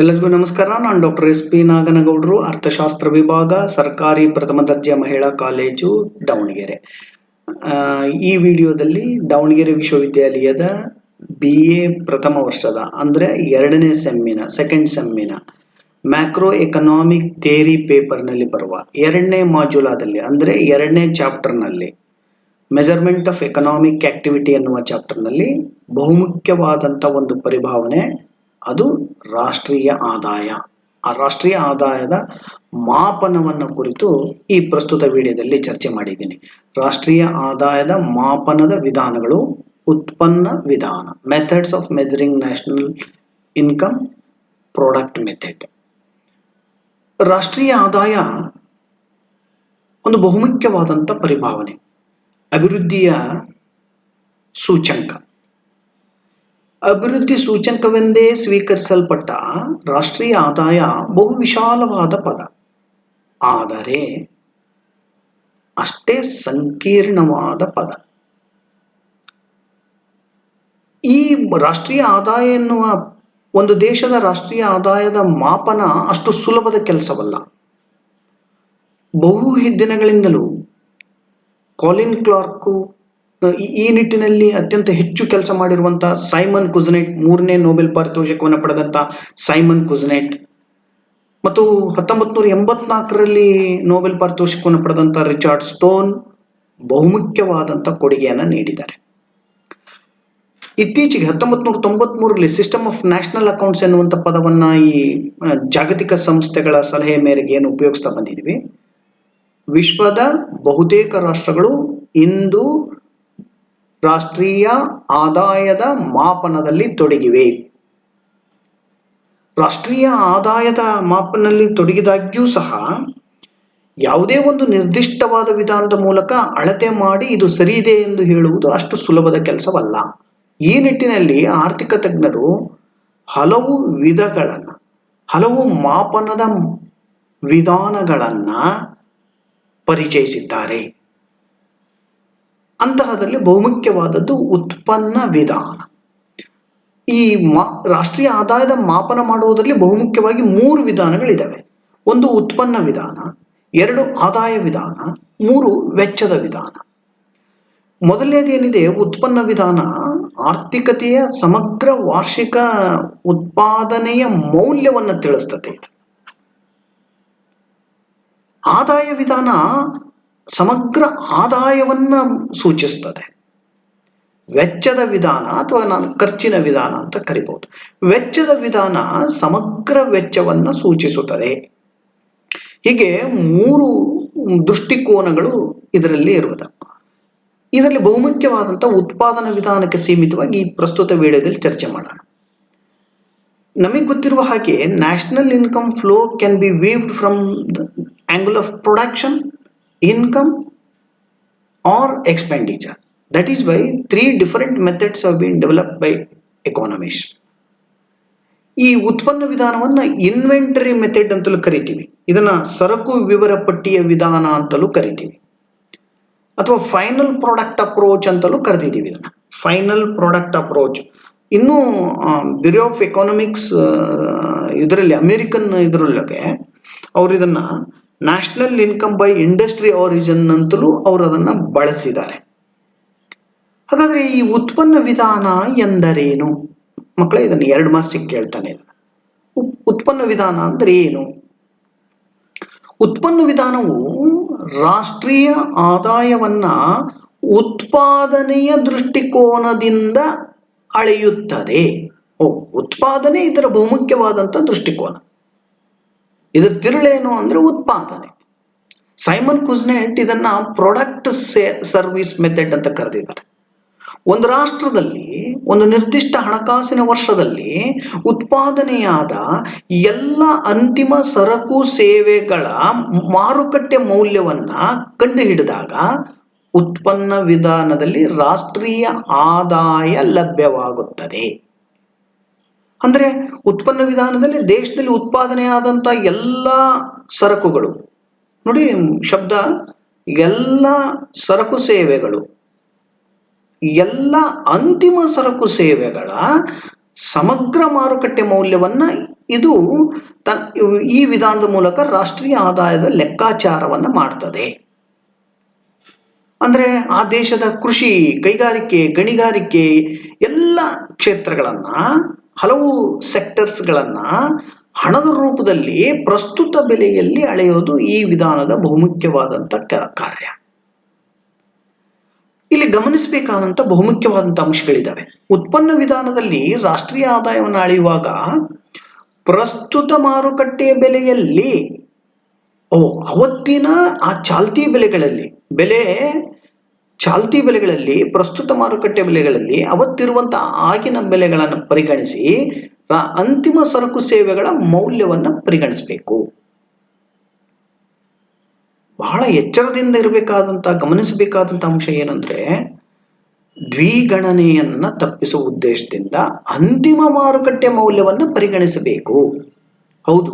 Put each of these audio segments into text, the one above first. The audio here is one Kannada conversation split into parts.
ಎಲ್ಲರಿಗೂ ನಮಸ್ಕಾರ. ನಾನು ಡಾಕ್ಟರ್ SP ನಾಗನಗೌಡರು, ಅರ್ಥಶಾಸ್ತ್ರ ವಿಭಾಗ, ಸರ್ಕಾರಿ ಪ್ರಥಮ ದರ್ಜೆ ಮಹಿಳಾ ಕಾಲೇಜು, ದಾವಣಗೆರೆ. ಈ ವಿಡಿಯೋದಲ್ಲಿ ದಾವಣಗೆರೆ ವಿಶ್ವವಿದ್ಯಾಲಯದ BA ಪ್ರಥಮ ವರ್ಷದ ಅಂದರೆ ಸೆಕೆಂಡ್ ಸೆಮ್ಮಿನ ಮ್ಯಾಕ್ರೋ ಎಕನಾಮಿಕ್ ಥಿಯರಿ ಪೇಪರ್ನಲ್ಲಿ ಬರುವ ಎರಡನೇ ಮಾಡ್ಯೂಲಾದಲ್ಲಿ ಅಂದರೆ ಎರಡನೇ ಚಾಪ್ಟರ್ನಲ್ಲಿ ಮೆಜರ್ಮೆಂಟ್ ಆಫ್ ಎಕನಾಮಿಕ್ ಆಕ್ಟಿವಿಟಿ ಎನ್ನುವ ಚಾಪ್ಟರ್ನಲ್ಲಿ ಬಹುಮುಖ್ಯವಾದಂಥ ಒಂದು ಪರಿಭಾವನೆ, ಅದು ರಾಷ್ಟ್ರೀಯ ಆದಾಯ. ಆ ರಾಷ್ಟ್ರೀಯ ಆದಾಯದ ಮಾಪನವನ್ನು ಕುರಿತು ಈ ಪ್ರಸ್ತುತ ವಿಡಿಯೋದಲ್ಲಿ ಚರ್ಚೆ ಮಾಡಿದ್ದೀನಿ. ರಾಷ್ಟ್ರೀಯ ಆದಾಯದ ಮಾಪನದ ವಿಧಾನಗಳು, ಉತ್ಪನ್ನ ವಿಧಾನ, methods of measuring national income, product method. ರಾಷ್ಟ್ರೀಯ ಆದಾಯ ಒಂದು ಬಹುಮುಖ್ಯವಾದಂಥ ಪರಿಭಾವನೆ, ಅಭಿವೃದ್ಧಿಯ ಸೂಚ್ಯಂಕ. ಅಭಿವೃದ್ಧಿ ಸೂಚ್ಯಂಕವೆಂದೇ ಸ್ವೀಕರಿಸಲ್ಪಟ್ಟ ರಾಷ್ಟ್ರೀಯ ಆದಾಯ ಬಹು ವಿಶಾಲವಾದ ಪದ, ಆದರೆ ಅಷ್ಟೇ ಸಂಕೀರ್ಣವಾದ ಪದ. ಈ ರಾಷ್ಟ್ರೀಯ ಆದಾಯ ಎನ್ನುವ ಒಂದು ದೇಶದ ರಾಷ್ಟ್ರೀಯ ಆದಾಯದ ಮಾಪನ ಅಷ್ಟು ಸುಲಭದ ಕೆಲಸವಲ್ಲ. ಬಹು ದಿನಗಳಿಂದಲೂ ಕಾಲಿನ್ ಕ್ಲಾರ್ಕು, ಈ ನಿಟ್ಟಿನಲ್ಲಿ ಅತ್ಯಂತ ಹೆಚ್ಚು ಕೆಲಸ ಮಾಡಿರುವಂತಹ ಸೈಮನ್ ಕುಜ್ನೆಟ್, 3ನೇ ನೊಬೆಲ್ ಪಾರಿತೋಷಕವನ್ನು ಪಡೆದಂತ ಸೈಮನ್ ಕುಜ್ನೆಟ್, ಮತ್ತು 1984ರಲ್ಲಿ ನೊಬೆಲ್ ಪಾರಿತೋಷಕವನ್ನು ಪಡೆದಂತ ರಿಚಾರ್ಡ್ ಸ್ಟೋನ್ ಬಹುಮುಖ್ಯವಾದಂಥ ಕೊಡುಗೆಯನ್ನು ನೀಡಿದ್ದಾರೆ. ಇತ್ತೀಚೆಗೆ 1993ರಲ್ಲಿ ಸಿಸ್ಟಮ್ ಆಫ್ ನ್ಯಾಷನಲ್ ಅಕೌಂಟ್ಸ್ ಎನ್ನುವಂಥ ಪದವನ್ನ ಈ ಜಾಗತಿಕ ಸಂಸ್ಥೆಗಳ ಸಲಹೆ ಮೇರೆಗೆ ಏನು ಉಪಯೋಗಿಸ್ತಾ ಬಂದಿದ್ವಿ, ವಿಶ್ವದ ಬಹುತೇಕ ರಾಷ್ಟ್ರಗಳು ಇಂದು ರಾಷ್ಟ್ರೀಯ ಆದಾಯದ ಮಾಪನದಲ್ಲಿ ತೊಡಗಿವೆ. ರಾಷ್ಟ್ರೀಯ ಆದಾಯದ ಮಾಪನದಲ್ಲಿ ತೊಡಗಿದಾಗ್ಯೂ ಸಹ ಯಾವುದೇ ಒಂದು ನಿರ್ದಿಷ್ಟವಾದ ವಿಧಾನದ ಮೂಲಕ ಅಳತೆ ಮಾಡಿ ಇದು ಸರಿ ಇದೆ ಎಂದು ಹೇಳುವುದು ಅಷ್ಟು ಸುಲಭದ ಕೆಲಸವಲ್ಲ. ಈ ನಿಟ್ಟಿನಲ್ಲಿ ಆರ್ಥಿಕ ತಜ್ಞರು ಹಲವು ವಿಧಗಳನ್ನು, ಹಲವು ಮಾಪನದ ವಿಧಾನಗಳನ್ನು ಪರಿಚಯಿಸಿದ್ದಾರೆ. ಅಂತಹದಲ್ಲಿ ಬಹುಮುಖ್ಯವಾದದ್ದು ಉತ್ಪನ್ನ ವಿಧಾನ. ಈ ರಾಷ್ಟ್ರೀಯ ಆದಾಯದ ಮಾಪನ ಮಾಡುವುದರಲ್ಲಿ ಬಹುಮುಖ್ಯವಾಗಿ 3 ವಿಧಾನಗಳಿದ್ದಾವೆ. 1 ಉತ್ಪನ್ನ ವಿಧಾನ, 2 ಆದಾಯ ವಿಧಾನ, 3 ವೆಚ್ಚದ ವಿಧಾನ. ಮೊದಲನೇದೇನಿದೆ ಉತ್ಪನ್ನ ವಿಧಾನ, ಆರ್ಥಿಕತೆಯ ಸಮಗ್ರ ವಾರ್ಷಿಕ ಉತ್ಪಾದನೆಯ ಮೌಲ್ಯವನ್ನು ತಿಳಿಸ್ತದೆ. ಆದಾಯ ವಿಧಾನ ಸಮಗ್ರ ಆದಾಯವನ್ನ ಸೂಚಿಸ್ತದೆ. ವೆಚ್ಚದ ವಿಧಾನ ಅಥವಾ ನಾನು ಖರ್ಚಿನ ವಿಧಾನ ಅಂತ ಕರಿಬಹುದು. ವೆಚ್ಚದ ವಿಧಾನ ಸಮಗ್ರ ವೆಚ್ಚವನ್ನು ಸೂಚಿಸುತ್ತದೆ. ಹೀಗೆ 3 ದೃಷ್ಟಿಕೋನಗಳು ಇದರಲ್ಲಿ ಇರುವುದು. ಇದರಲ್ಲಿ ಬಹುಮುಖ್ಯವಾದಂಥ ಉತ್ಪಾದನಾ ವಿಧಾನಕ್ಕೆ ಸೀಮಿತವಾಗಿ ಈ ಪ್ರಸ್ತುತ ವಿಡಿಯೋದಲ್ಲಿ ಚರ್ಚೆ ಮಾಡೋಣ. ನಮಗೆ ಗೊತ್ತಿರುವ ಹಾಗೆ national income flow can be weaved from the angle of production, income or expenditure. That is why 3 different methods have been developed by economists. ಈ ಉತ್ಪನ್ನ ವಿಧಾನವನ್ನು ಇನ್ವೆಂಟರಿ ಮೆಥಡ್ ಅಂತಲೂ ಕರಿತೀವಿ. ಇದನ್ನ ಸರಕು ವಿವರ ಪಟ್ಟಿಯ ವಿಧಾನ ಅಂತಲೂ ಕರಿತೀವಿ, ಅಥವಾ ಫೈನಲ್ ಪ್ರಾಡಕ್ಟ್ ಅಪ್ರೋಚ್ ಅಂತಲೂ ಕರೆದಿದ್ದೀವಿ. ಇದನ್ನ ಫೈನಲ್ ಪ್ರಾಡಕ್ಟ್ ಅಪ್ರೋಚ್. ಇನ್ನು ಬ್ಯೂರೋ ಆಫ್ ಎಕಾನಮಿಕ್ಸ್ ಇದರಲ್ಲಿ ಅಮೆರಿಕನ್ ಇದರೊಳಗೆ ಅವರು ಇದನ್ನ national income by industry origin ಅಂತಲೂ ಅವರು ಅದನ್ನು ಬಳಸಿದ್ದಾರೆ. ಹಾಗಾದರೆ ಈ ಉತ್ಪನ್ನ ವಿಧಾನ ಎಂದರೇನು? ಮಕ್ಕಳೇ, ಇದನ್ನು 2 ಮಾರ್ಕ್ಸಿಗೆ ಕೇಳ್ತಾನೆ. ಉತ್ಪನ್ನ ವಿಧಾನ ಅಂದರೆ ಏನು? ಉತ್ಪನ್ನ ವಿಧಾನವು ರಾಷ್ಟ್ರೀಯ ಆದಾಯವನ್ನ ಉತ್ಪಾದನೆಯ ದೃಷ್ಟಿಕೋನದಿಂದ ಅಳೆಯುತ್ತದೆ. ಉತ್ಪಾದನೆ ಇದರ ಬಹುಮುಖ್ಯವಾದಂಥ ದೃಷ್ಟಿಕೋನ. ಇದರ ತಿರುಳೇನು ಅಂದ್ರೆ ಉತ್ಪಾದನೆ. ಸೈಮನ್ ಕುಜ್ನೆಟ್ ಇದನ್ನ ಪ್ರಾಡಕ್ಟ್ ಸರ್ವಿಸ್ ಮೆಥಡ್ ಅಂತ ಕರೆದಿದ್ದಾರೆ. ಒಂದು ರಾಷ್ಟ್ರದಲ್ಲಿ ಒಂದು ನಿರ್ದಿಷ್ಟ ಹಣಕಾಸಿನ ವರ್ಷದಲ್ಲಿ ಉತ್ಪಾದನೆಯಾದ ಎಲ್ಲ ಅಂತಿಮ ಸರಕು ಸೇವೆಗಳ ಮಾರುಕಟ್ಟೆ ಮೌಲ್ಯವನ್ನ ಕಂಡುಹಿಡಿದಾಗ ಉತ್ಪನ್ನ ವಿಧಾನದಲ್ಲಿ ರಾಷ್ಟ್ರೀಯ ಆದಾಯ ಲಭ್ಯವಾಗುತ್ತದೆ. ಅಂದ್ರೆ ಉತ್ಪನ್ನ ವಿಧಾನದಲ್ಲಿ ದೇಶದಲ್ಲಿ ಉತ್ಪಾದನೆಯಾದಂಥ ಎಲ್ಲ ಸರಕುಗಳು, ನೋಡಿ ಶಬ್ದ, ಎಲ್ಲ ಸರಕು ಸೇವೆಗಳು, ಎಲ್ಲ ಅಂತಿಮ ಸರಕು ಸೇವೆಗಳ ಸಮಗ್ರ ಮಾರುಕಟ್ಟೆ ಮೌಲ್ಯವನ್ನ ಇದು ಈ ವಿಧಾನದ ಮೂಲಕ ರಾಷ್ಟ್ರೀಯ ಆದಾಯದ ಲೆಕ್ಕಾಚಾರವನ್ನು ಮಾಡ್ತದೆ. ಅಂದ್ರೆ ಆ ದೇಶದ ಕೃಷಿ, ಕೈಗಾರಿಕೆ, ಗಣಿಗಾರಿಕೆ ಎಲ್ಲ ಕ್ಷೇತ್ರಗಳನ್ನ, ಹಲವು ಸೆಕ್ಟರ್ಸ್ಗಳನ್ನ ಹಣದ ರೂಪದಲ್ಲಿ ಪ್ರಸ್ತುತ ಬೆಲೆಯಲ್ಲಿ ಅಳೆಯೋದು ಈ ವಿಧಾನದ ಬಹುಮುಖ್ಯವಾದಂಥ ಕಾರ್ಯ. ಇಲ್ಲಿ ಗಮನಿಸಬೇಕಾದಂಥ ಬಹುಮುಖ್ಯವಾದಂಥ ಅಂಶಗಳಿದ್ದಾವೆ. ಉತ್ಪನ್ನ ವಿಧಾನದಲ್ಲಿ ರಾಷ್ಟ್ರೀಯ ಆದಾಯವನ್ನು ಅಳೆಯುವಾಗ ಪ್ರಸ್ತುತ ಮಾರುಕಟ್ಟೆಯ ಬೆಲೆಯಲ್ಲಿ ಅವತ್ತಿನ ಆ ಚಾಲ್ತಿ ಬೆಲೆಗಳಲ್ಲಿ ಪ್ರಸ್ತುತ ಮಾರುಕಟ್ಟೆ ಬೆಲೆಗಳಲ್ಲಿ ಅವತ್ತಿರುವಂತಹ ಆಗಿನ ಬೆಲೆಗಳನ್ನು ಪರಿಗಣಿಸಿ ಅಂತಿಮ ಸರಕು ಸೇವೆಗಳ ಮೌಲ್ಯವನ್ನು ಪರಿಗಣಿಸಬೇಕು. ಬಹಳ ಎಚ್ಚರದಿಂದ ಗಮನಿಸಬೇಕಾದಂಥ ಅಂಶ ಏನಂದ್ರೆ, ದ್ವಿಗಣನೆಯನ್ನ ತಪ್ಪಿಸುವ ಉದ್ದೇಶದಿಂದ ಅಂತಿಮ ಮಾರುಕಟ್ಟೆ ಮೌಲ್ಯವನ್ನು ಪರಿಗಣಿಸಬೇಕು. ಹೌದು,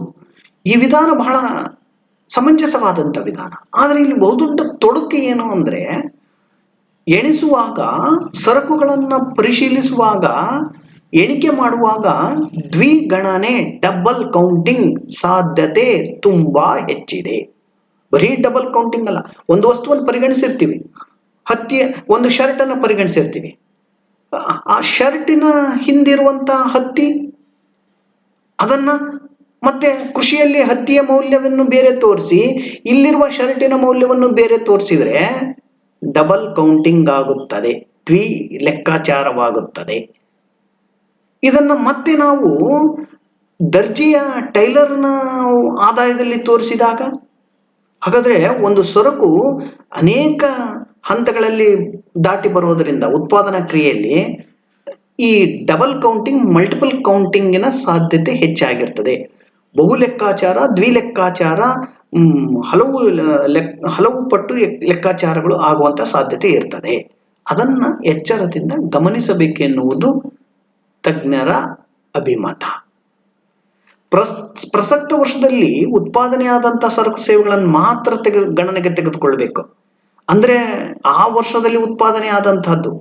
ಈ ವಿಧಾನ ಬಹಳ ಸಮಂಜಸವಾದಂಥ ವಿಧಾನ. ಆದರೆ ಇಲ್ಲಿ ಬಹುದೊಡ್ಡ ತೊಡಕು ಏನು ಅಂದ್ರೆ, ಎಣಿಸುವಾಗ, ಸರಕುಗಳನ್ನು ಪರಿಶೀಲಿಸುವಾಗ, ಎಣಿಕೆ ಮಾಡುವಾಗ ದ್ವಿಗಣನೆ, ಡಬಲ್ ಕೌಂಟಿಂಗ್ ಸಾಧ್ಯತೆ ತುಂಬಾ ಹೆಚ್ಚಿದೆ. ಬರೀ ಡಬಲ್ ಕೌಂಟಿಂಗ್ ಅಲ್ಲ, ಒಂದು ವಸ್ತುವನ್ನು ಪರಿಗಣಿಸಿರ್ತೀವಿ, ಒಂದು ಶರ್ಟ್ ಅನ್ನು ಪರಿಗಣಿಸಿರ್ತೀವಿ, ಆ ಶರ್ಟಿನ ಹಿಂದಿರುವಂತ ಹತ್ತಿ, ಅದನ್ನ ಮತ್ತೆ ಕೃಷಿಯಲ್ಲಿ ಹತ್ತಿಯ ಮೌಲ್ಯವನ್ನು ಬೇರೆ ತೋರಿಸಿ ಇಲ್ಲಿರುವ ಶರ್ಟಿನ ಮೌಲ್ಯವನ್ನು ಬೇರೆ ತೋರಿಸಿದ್ರೆ ಡಬಲ್ ಕೌಂಟಿಂಗ್ ಆಗುತ್ತದೆ, ಲೆಕ್ಕಾಚಾರವಾಗುತ್ತದೆ. ಇದನ್ನ ಮತ್ತೆ ನಾವು ದರ್ಜಿಯ, ಟೈಲರ್ನ ಆದಾಯದಲ್ಲಿ ತೋರಿಸಿದಾಗ, ಹಾಗಾದ್ರೆ ಒಂದು ಸರಕು ಅನೇಕ ಹಂತಗಳಲ್ಲಿ ದಾಟಿ ಬರುವುದರಿಂದ ಉತ್ಪಾದನಾ ಕ್ರಿಯೆಯಲ್ಲಿ ಈ ಡಬಲ್ ಕೌಂಟಿಂಗ್, ಮಲ್ಟಿಪಲ್ ಕೌಂಟಿಂಗಿನ ಸಾಧ್ಯತೆ ಹೆಚ್ಚಾಗಿರ್ತದೆ. ಬಹು ಲೆಕ್ಕಾಚಾರ, ದ್ವಿಲೆಕ್ಕಾಚಾರ, ಹಲವು ಪಟ್ಟು ಲೆಕ್ಕಾಚಾರಗಳು ಆಗುವಂತ ಸಾಧ್ಯತೆ ಇರ್ತದೆ. ಅದನ್ನ ಎಚ್ಚರದಿಂದ ಗಮನಿಸಬೇಕೆನ್ನುವುದು ತಜ್ಞರ ಅಭಿಮತ. ಪ್ರಸಕ್ತ ವರ್ಷದಲ್ಲಿ ಉತ್ಪಾದನೆಯಾದಂತಹ ಸರಕು ಸೇವೆಗಳನ್ನು ಮಾತ್ರ ಗಣನೆಗೆ ತೆಗೆದುಕೊಳ್ಬೇಕು. ಅಂದ್ರೆ ಆ ವರ್ಷದಲ್ಲಿ ಉತ್ಪಾದನೆ ಆದಂತಹದ್ದು,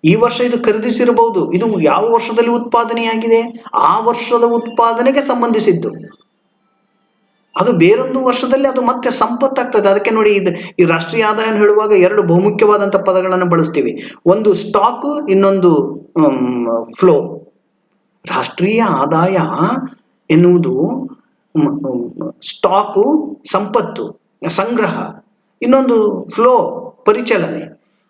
ಈ ವರ್ಷ ಇದು ಖರೀದಿಸಿರಬಹುದು, ಇದು ಯಾವ ವರ್ಷದಲ್ಲಿ ಉತ್ಪಾದನೆಯಾಗಿದೆ ಆ ವರ್ಷದ ಉತ್ಪಾದನೆಗೆ ಸಂಬಂಧಿಸಿದ್ದು. ಅದು ಬೇರೊಂದು ವರ್ಷದಲ್ಲಿ ಅದು ಮತ್ತೆ ಸಂಪತ್ತಾಗ್ತದೆ. ಅದಕ್ಕೆ ನೋಡಿ, ಈ ರಾಷ್ಟ್ರೀಯ ಆದಾಯ ಹೇಳುವಾಗ ಎರಡು ಬಹುಮುಖ್ಯವಾದಂಥ ಪದಗಳನ್ನು ಬಳಸ್ತೀವಿ. ಒಂದು ಸ್ಟಾಕ್, ಇನ್ನೊಂದು ಫ್ಲೋ. ರಾಷ್ಟ್ರೀಯ ಆದಾಯ ಎನ್ನುವುದು ಸ್ಟಾಕು, ಸಂಪತ್ತು, ಸಂಗ್ರಹ, ಇನ್ನೊಂದು ಫ್ಲೋ, ಪರಿಚಲನೆ.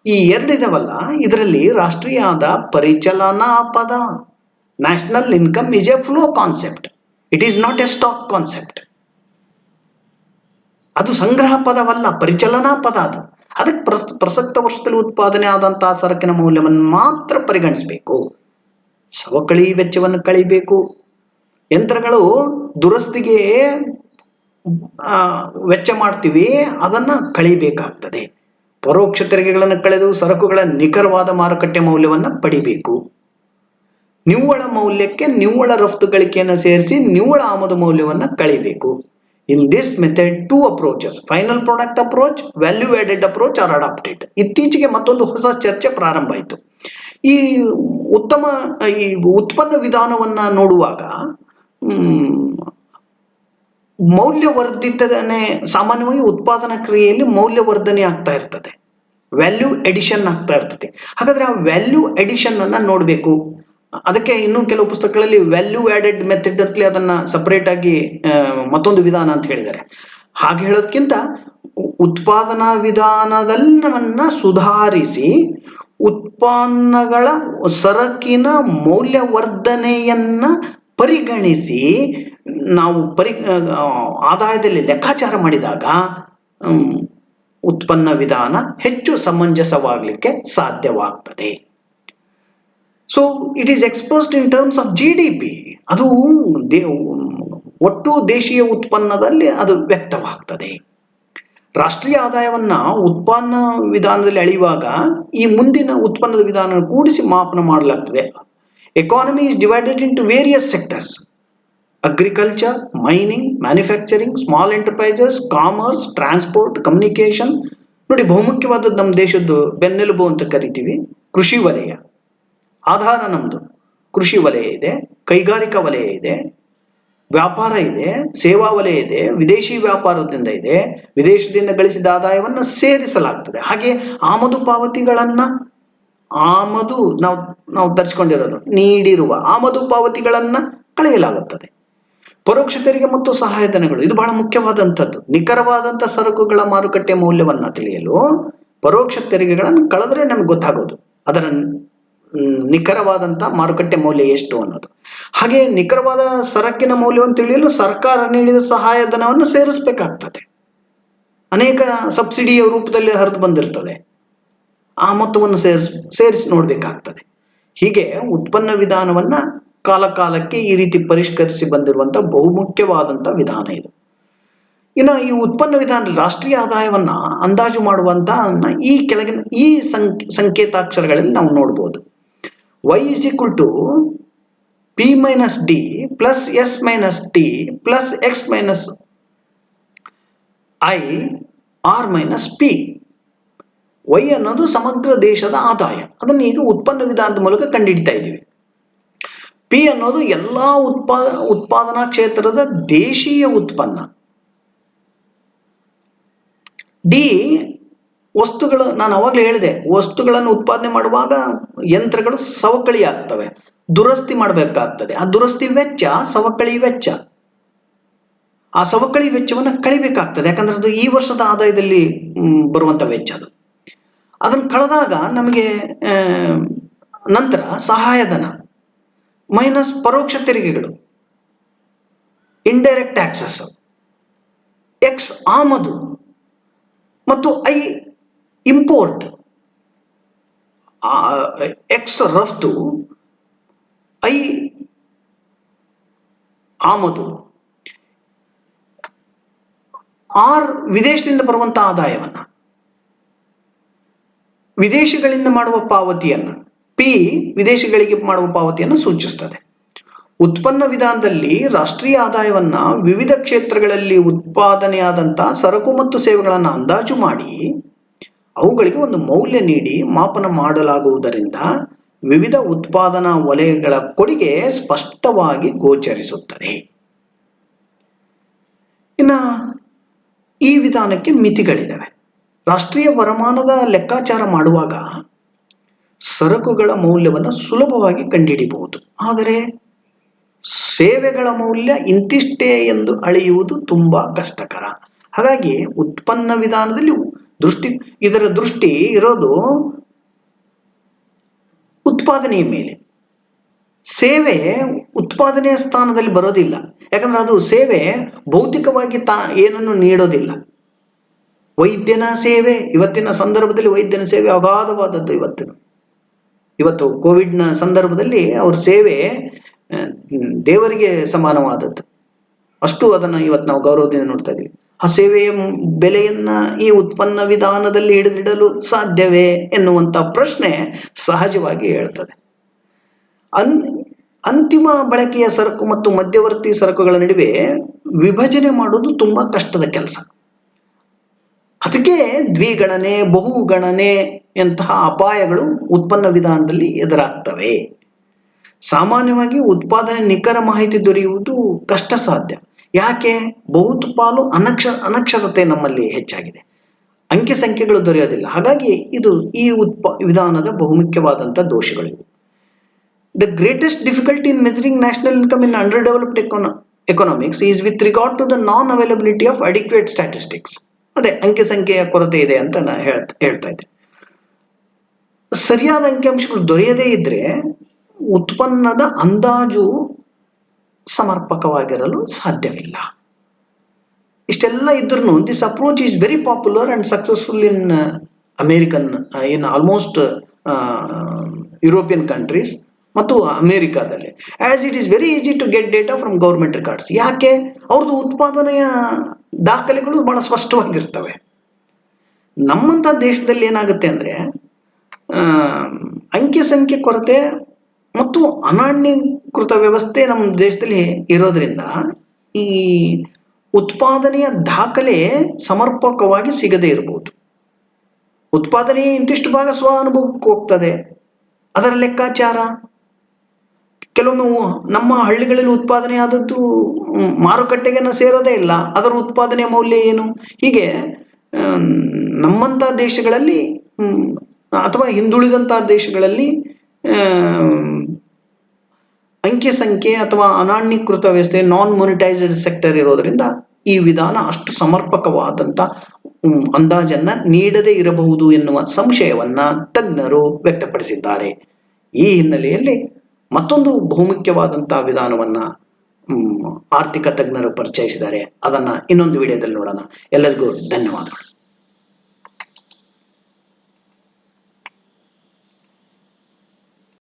ಈ ಎರಡಿದವಲ್ಲ, ಇದರಲ್ಲಿ ರಾಷ್ಟ್ರೀಯ ಆದಾಯ ಪರಿಚಲನಾ ಪದ. National income is A flow concept, it is not A stock concept. ಅದು ಸಂಗ್ರಹ ಪದವಲ್ಲ, ಪರಿಚಲನಾ ಪದ. ಅದಕ್ಕೆ ಪ್ರಸಕ್ತ ವರ್ಷದಲ್ಲಿ ಉತ್ಪಾದನೆ ಆದಂತಹ ಸರಕಿನ ಮೌಲ್ಯವನ್ನು ಮಾತ್ರ ಪರಿಗಣಿಸಬೇಕು. ಸವಕಳಿ ವೆಚ್ಚವನ್ನು ಕಳಿಬೇಕು. ಯಂತ್ರಗಳು ದುರಸ್ತಿಗೆ ವೆಚ್ಚ ಮಾಡ್ತೀವಿ, ಅದನ್ನ ಕಳಿಬೇಕಾಗ್ತದೆ. ಪರೋಕ್ಷ ತೆರಿಗೆಗಳನ್ನು ಕಳೆದು ಸರಕುಗಳ ನಿಖರವಾದ ಮಾರುಕಟ್ಟೆ ಮೌಲ್ಯವನ್ನು ಪಡಿಬೇಕು. ನಿವ್ವಳ ಮೌಲ್ಯಕ್ಕೆ ನಿವ್ವಳ ರಫ್ತು ಗಳಿಕೆಯನ್ನು ಸೇರಿಸಿ ನಿವ್ವಳ ಆಮದು ಮೌಲ್ಯವನ್ನು ಕಳಿಬೇಕು. In this method, two approaches, final product approach, value added approach are adopted. ಇತ್ತೀಚೆಗೆ ಮತ್ತೊಂದು ಹೊಸ ಚರ್ಚೆ ಪ್ರಾರಂಭ ಆಯಿತು. ಈ ಉತ್ಪನ್ನ ವಿಧಾನವನ್ನ ನೋಡುವಾಗ ಮೌಲ್ಯವರ್ಧಿತನೆ, ಸಾಮಾನ್ಯವಾಗಿ ಉತ್ಪಾದನಾ ಕ್ರಿಯೆಯಲ್ಲಿ ಮೌಲ್ಯವರ್ಧನೆ ಆಗ್ತಾ ಇರ್ತದೆ, ವ್ಯಾಲ್ಯೂ ಎಡಿಷನ್ ಆಗ್ತಾ ಇರ್ತದೆ. ಹಾಗಾದ್ರೆ ಆ ವ್ಯಾಲ್ಯೂ ಎಡಿಷನ್ ಅನ್ನ ನೋಡಬೇಕು. ಅದಕ್ಕೆ ಇನ್ನೂ ಕೆಲವು ಪುಸ್ತಕಗಳಲ್ಲಿ ವ್ಯಾಲ್ಯೂ ಆಡೆಡ್ ಮೆಥಡ್ ಅಂತಲೇ ಅದನ್ನ ಸಪರೇಟ್ ಆಗಿ ಮತ್ತೊಂದು ವಿಧಾನ ಅಂತ ಹೇಳಿದ್ದಾರೆ. ಹಾಗೆ ಹೇಳೋದಕ್ಕಿಂತ ಉತ್ಪಾದನಾ ವಿಧಾನದಲ್ಲವನ್ನ ಸುಧಾರಿಸಿ ಉತ್ಪನ್ನಗಳ ಸರಕಿನ ಮೌಲ್ಯವರ್ಧನೆಯನ್ನ ಪರಿಗಣಿಸಿ ನಾವು ಆದಾಯದಲ್ಲಿ ಲೆಕ್ಕಾಚಾರ ಮಾಡಿದಾಗ ಉತ್ಪನ್ನ ವಿಧಾನ ಹೆಚ್ಚು ಸಮಂಜಸವಾಗಲಿಕ್ಕೆ ಸಾಧ್ಯವಾಗ್ತದೆ. So it is expressed in terms of GDP. ಅದು ಒಟ್ಟು ದೇಶೀಯ ಉತ್ಪನ್ನದಲ್ಲಿ ಅದು ವ್ಯಕ್ತವಾಗ್ತದೆ. ರಾಷ್ಟ್ರೀಯ ಆದಾಯವನ್ನ ಉತ್ಪನ್ನ ವಿಧಾನದಲ್ಲಿ ಅಳೆಯುವಾಗ ಈ ಮುಂದಿನ ಉತ್ಪನ್ನದ ವಿಧಾನ ಕೂಡಿಸಿ ಮಾಪನ ಮಾಡಲಾಗ್ತದೆ. Economy is divided into various sectors: agriculture, mining, manufacturing, small enterprises, commerce, transport, communication. ನೋಡಿ, ಬಹುಮುಖ್ಯವಾದದ್ದು ನಮ್ಮ ದೇಶದ್ದು ಬೆನ್ನೆಲುಬು ಅಂತ ಕರಿತೀವಿ ಕೃಷಿ ವಲಯ. ಆಧಾರ ನಮ್ದು ಕೃಷಿ ವಲಯ ಇದೆ, ಕೈಗಾರಿಕಾ ವಲಯ ಇದೆ, ವ್ಯಾಪಾರ ಇದೆ, ಸೇವಾ ವಲಯ ಇದೆ, ವಿದೇಶಿ ವ್ಯಾಪಾರದಿಂದ ಇದೆ, ವಿದೇಶದಿಂದ ಗಳಿಸಿದ ಆದಾಯವನ್ನು ಸೇರಿಸಲಾಗ್ತದೆ. ಹಾಗೆ ಆಮದು ಪಾವತಿಗಳನ್ನ ಆಮದು ನಾವು ನಾವು ತರಿಸಿಕೊಂಡಿರೋದು ನೀಡಿರುವ ಆಮದು ಪಾವತಿಗಳನ್ನ ಕಳೆಯಲಾಗುತ್ತದೆ. ಪರೋಕ್ಷ ತೆರಿಗೆ ಮತ್ತು ಸಹಾಯಧನಗಳು ಇದು ಬಹಳ ಮುಖ್ಯವಾದಂಥದ್ದು. ನಿಖರವಾದಂಥ ಸರಕುಗಳ ಮಾರುಕಟ್ಟೆ ಮೌಲ್ಯವನ್ನ ತಿಳಿಯಲು ಪರೋಕ್ಷ ತೆರಿಗೆಗಳನ್ನು ಕಳೆದ್ರೆ ನಮ್ಗೆ ಗೊತ್ತಾಗೋದು ಅದರ ನಿಖರವಾದಂಥ ಮಾರುಕಟ್ಟೆ ಮೌಲ್ಯ ಎಷ್ಟು ಅನ್ನೋದು. ಹಾಗೆ ನಿಖರವಾದ ಸರಕಿನ ಮೌಲ್ಯವನ್ನು ತಿಳಿಯಲು ಸರ್ಕಾರ ನೀಡಿದ ಸಹಾಯಧನವನ್ನು ಸೇರಿಸಬೇಕಾಗ್ತದೆ. ಅನೇಕ ಸಬ್ಸಿಡಿಯ ರೂಪದಲ್ಲಿ ಹರಿದು ಬಂದಿರ್ತದೆ, ಆ ಮೊತ್ತವನ್ನು ಸೇರಿಸಿ ನೋಡ್ಬೇಕಾಗ್ತದೆ. ಹೀಗೆ ಉತ್ಪನ್ನ ವಿಧಾನವನ್ನ ಕಾಲಕಾಲಕ್ಕೆ ಈ ರೀತಿ ಪರಿಷ್ಕರಿಸಿ ಬಂದಿರುವಂತ ಬಹುಮುಖ್ಯವಾದಂಥ ವಿಧಾನ ಇದು. ಇನ್ನು ಈ ಉತ್ಪನ್ನ ವಿಧಾನ ರಾಷ್ಟ್ರೀಯ ಆದಾಯವನ್ನ ಅಂದಾಜು ಮಾಡುವಂತ ಈ ಕೆಳಗಿನ ಈ ಸಂಕೇತಾಕ್ಷರಗಳಲ್ಲಿ ನಾವು ನೋಡ್ಬೋದು. y is equal to p minus d plus s minus t plus x minus i r minus p. y ಅನ್ನೋದು ಸಮಗ್ರ ದೇಶದ ಆದಾಯ, ಅದನ್ನು ಈಗ ಉತ್ಪನ್ನ ವಿಧಾನದ ಮೂಲಕ ಕಂಡುಹಿಡಿತಾ ಇದ್ದೀವಿ. ಪಿ ಅನ್ನೋದು ಎಲ್ಲಾ ಉತ್ಪಾದನಾ ಕ್ಷೇತ್ರದ ದೇಶೀಯ ಉತ್ಪನ್ನ. ಡಿ ವಸ್ತುಗಳು, ನಾನು ಅವಾಗಲೇ ಹೇಳಿದೆ, ವಸ್ತುಗಳನ್ನು ಉತ್ಪಾದನೆ ಮಾಡುವಾಗ ಯಂತ್ರಗಳು ಸವಕಳಿ ಆಗ್ತವೆ, ದುರಸ್ತಿ ಮಾಡಬೇಕಾಗ್ತದೆ. ಆ ದುರಸ್ತಿ ವೆಚ್ಚ ಸವಕಳಿ ವೆಚ್ಚ. ಆ ಸವಕಳಿ ವೆಚ್ಚವನ್ನು ಕಳಿಬೇಕಾಗ್ತದೆ, ಯಾಕಂದ್ರೆ ಅದು ಈ ವರ್ಷದ ಆದಾಯದಲ್ಲಿ ಬರುವಂತ ವೆಚ್ಚ. ಅದನ್ನು ಕಳೆದಾಗ ನಮಗೆ ನಂತರ ಸಹಾಯಧನ ಮೈನಸ್ ಪರೋಕ್ಷ ತೆರಿಗೆಗಳು, ಇಂಡೈರೆಕ್ಟ್ ಟ್ಯಾಕ್ಸಸ್, ಎಕ್ಸ್ ಆಮದು ಮತ್ತು ಐ ಇಂಪೋರ್ಟ್, ಎಕ್ಸ್ ರಫ್ತು, ಐ ಆಮದು, ಆರ್ ವಿದೇಶದಿಂದ ಬರುವಂತ ಆದಾಯವನ್ನ, ವಿದೇಶಿಗಳಿಂದ ಮಾಡುವ ಪಾವತಿಯನ್ನ, ಪಿ ವಿದೇಶಿಗಳಿಗೆ ಮಾಡುವ ಪಾವತಿಯನ್ನು ಸೂಚಿಸ್ತದೆ. ಉತ್ಪನ್ನ ವಿಧಾನದಲ್ಲಿ ರಾಷ್ಟ್ರೀಯ ಆದಾಯವನ್ನ ವಿವಿಧ ಕ್ಷೇತ್ರಗಳಲ್ಲಿ ಉತ್ಪಾದನೆಯಾದಂಥ ಸರಕು ಮತ್ತು ಸೇವೆಗಳನ್ನು ಅಂದಾಜು ಮಾಡಿ ಅವುಗಳಿಗೆ ಒಂದು ಮೌಲ್ಯ ನೀಡಿ ಮಾಪನ ಮಾಡಲಾಗುವುದರಿಂದ ವಿವಿಧ ಉತ್ಪಾದನಾ ವಲಯಗಳ ಕೊಡುಗೆ ಸ್ಪಷ್ಟವಾಗಿ ಗೋಚರಿಸುತ್ತದೆ. ಇನ್ನು ಈ ವಿಧಾನಕ್ಕೆ ಮಿತಿಗಳಿದ್ದಾವೆ. ರಾಷ್ಟ್ರೀಯ ವರಮಾನದ ಲೆಕ್ಕಾಚಾರ ಮಾಡುವಾಗ ಸರಕುಗಳ ಮೌಲ್ಯವನ್ನು ಸುಲಭವಾಗಿ ಕಂಡುಹಿಡಿಯಬಹುದು, ಆದರೆ ಸೇವೆಗಳ ಮೌಲ್ಯ ಇಂತಿಷ್ಟೇ ಎಂದು ಅಳೆಯುವುದು ತುಂಬಾ ಕಷ್ಟಕರ. ಹಾಗಾಗಿ ಉತ್ಪನ್ನ ವಿಧಾನದಲ್ಲಿ ಇದರ ದೃಷ್ಟಿ ಇರೋದು ಉತ್ಪಾದನೆಯ ಮೇಲೆ. ಸೇವೆ ಉತ್ಪಾದನೆಯ ಸ್ಥಾನದಲ್ಲಿ ಬರೋದಿಲ್ಲ, ಯಾಕಂದ್ರೆ ಅದು ಸೇವೆ ಭೌತಿಕವಾಗಿ ಏನನ್ನು ನೀಡೋದಿಲ್ಲ. ವೈದ್ಯನ ಸೇವೆ ಇವತ್ತಿನ ಸಂದರ್ಭದಲ್ಲಿ ವೈದ್ಯನ ಸೇವೆ ಅಗಾಧವಾದದ್ದು. ಇವತ್ತು ಕೋವಿಡ್ನ ಸಂದರ್ಭದಲ್ಲಿ ಅವ್ರ ಸೇವೆ ದೇವರಿಗೆ ಸಮಾನವಾದದ್ದು. ಅಷ್ಟು ಅದನ್ನು ಇವತ್ತು ನಾವು ಗೌರವದಿಂದ ನೋಡ್ತಾ ಇದ್ದೀವಿ. ಆ ಸೇವೆಯ ಬೆಲೆಯನ್ನ ಈ ಉತ್ಪನ್ನ ವಿಧಾನದಲ್ಲಿ ಹಿಡಿದಿಡಲು ಸಾಧ್ಯವೇ ಎನ್ನುವಂತ ಪ್ರಶ್ನೆ ಸಹಜವಾಗಿ ಹೇಳ್ತದೆ. ಅಂತಿಮ ಬಳಕೆಯ ಸರಕು ಮತ್ತು ಮಧ್ಯವರ್ತಿ ಸರಕುಗಳ ನಡುವೆ ವಿಭಜನೆ ಮಾಡುವುದು ತುಂಬಾ ಕಷ್ಟದ ಕೆಲಸ. ಅದಕ್ಕೆ ದ್ವಿಗಣನೆ, ಬಹುಗಣನೆ ಎಂತಹ ಅಪಾಯಗಳು ಉತ್ಪನ್ನ ವಿಧಾನದಲ್ಲಿ ಎದುರಾಗ್ತವೆ. ಸಾಮಾನ್ಯವಾಗಿ ಉತ್ಪಾದನೆ ನಿಖರ ಮಾಹಿತಿ ದೊರೆಯುವುದು ಕಷ್ಟ ಸಾಧ್ಯ. ಯಾಕೆ? ಬಹುಪಾಲು ಅನಕ್ಷರತೆ ನಮ್ಮಲ್ಲಿ ಹೆಚ್ಚಾಗಿದೆ, ಅಂಕೆ ಸಂಖ್ಯೆಗಳು ದೊರೆಯೋದಿಲ್ಲ. ಹಾಗಾಗಿ ಇದು ಈ ವಿಧಾನದ ಬಹುಮುಖ್ಯವಾದಂಥ ದೋಷಗಳಿವೆ. The greatest difficulty in measuring national income in under developed economics is with regard to the non availability of adequate statistics. ಅದೇ ಅಂಕೆ ಸಂಖ್ಯೆಯ ಕೊರತೆ ಇದೆ ಅಂತ ನಾನು ಹೇಳ್ತಾ ಇದ್ದೆ. ಸರಿಯಾದ ಅಂಕಿಅಂಶಗಳು ದೊರೆಯದೇ ಇದ್ರೆ ಉತ್ಪನ್ನದ ಅಂದಾಜು ಸಮರ್ಪಕವಾಗಿರಲು ಸಾಧ್ಯವಿಲ್ಲ. ಇಷ್ಟೆಲ್ಲ ಇದ್ರೂ this approach is very popular and successful in almost European countries ಮತ್ತು ಅಮೆರಿಕಾದಲ್ಲಿ. As it is very easy to get data from government records. ಯಾಕೆ? ಅವ್ರದ್ದು ಉತ್ಪಾದನೆಯ ದಾಖಲೆಗಳು ಬಹಳ ಸ್ಪಷ್ಟವಾಗಿರ್ತವೆ. ನಮ್ಮಂಥ ದೇಶದಲ್ಲಿ ಏನಾಗುತ್ತೆ ಅಂದರೆ ಅಂಕಿ ಸಂಖ್ಯೆ ಕೊರತೆ ಮತ್ತು ಅನಾಣ್ಯೀಕೃತ ವ್ಯವಸ್ಥೆ ನಮ್ಮ ದೇಶದಲ್ಲಿ ಇರೋದ್ರಿಂದ ಈ ಉತ್ಪಾದನೆಯ ದಾಖಲೆ ಸಮರ್ಪಕವಾಗಿ ಸಿಗದೇ ಇರಬಹುದು. ಉತ್ಪಾದನೆ ಇಂತಿಷ್ಟು ಭಾಗ ಸ್ವ ಅನುಭವಕ್ಕೆ ಹೋಗ್ತದೆ, ಅದರ ಲೆಕ್ಕಾಚಾರ ಕೆಲವೊಮ್ಮೆ ನಮ್ಮ ಹಳ್ಳಿಗಳಲ್ಲಿ ಉತ್ಪಾದನೆ ಆದದ್ದು ಮಾರುಕಟ್ಟೆಗೆ ಸೇರೋದೇ ಇಲ್ಲ, ಅದರ ಉತ್ಪಾದನೆ ಮೌಲ್ಯ ಏನು? ಹೀಗೆ ನಮ್ಮಂಥ ದೇಶಗಳಲ್ಲಿ ಅಥವಾ ಹಿಂದುಳಿದಂಥ ದೇಶಗಳಲ್ಲಿ ಅಂಕಿ ಸಂಖ್ಯೆ ಅಥವಾ ಅನಾಣ್ಯೀಕೃತ ವ್ಯವಸ್ಥೆ, ನಾನ್ ಮೊನಿಟೈಸ್ಡ್ ಸೆಕ್ಟರ್ ಇರೋದ್ರಿಂದ ಈ ವಿಧಾನ ಅಷ್ಟು ಸಮರ್ಪಕವಾದಂಥ ಅಂದಾಜನ್ನ ನೀಡದೇ ಇರಬಹುದು ಎನ್ನುವ ಸಂಶಯವನ್ನ ತಜ್ಞರು ವ್ಯಕ್ತಪಡಿಸಿದ್ದಾರೆ. ಈ ಹಿನ್ನೆಲೆಯಲ್ಲಿ ಮತ್ತೊಂದು ಬಹುಮುಖ್ಯವಾದಂಥ ವಿಧಾನವನ್ನ ಆರ್ಥಿಕ ತಜ್ಞರು ಪರಿಚಯಿಸಿದ್ದಾರೆ. ಅದನ್ನ ಇನ್ನೊಂದು ವಿಡಿಯೋದಲ್ಲಿ ನೋಡೋಣ. ಎಲ್ಲರಿಗೂ ಧನ್ಯವಾದಗಳು.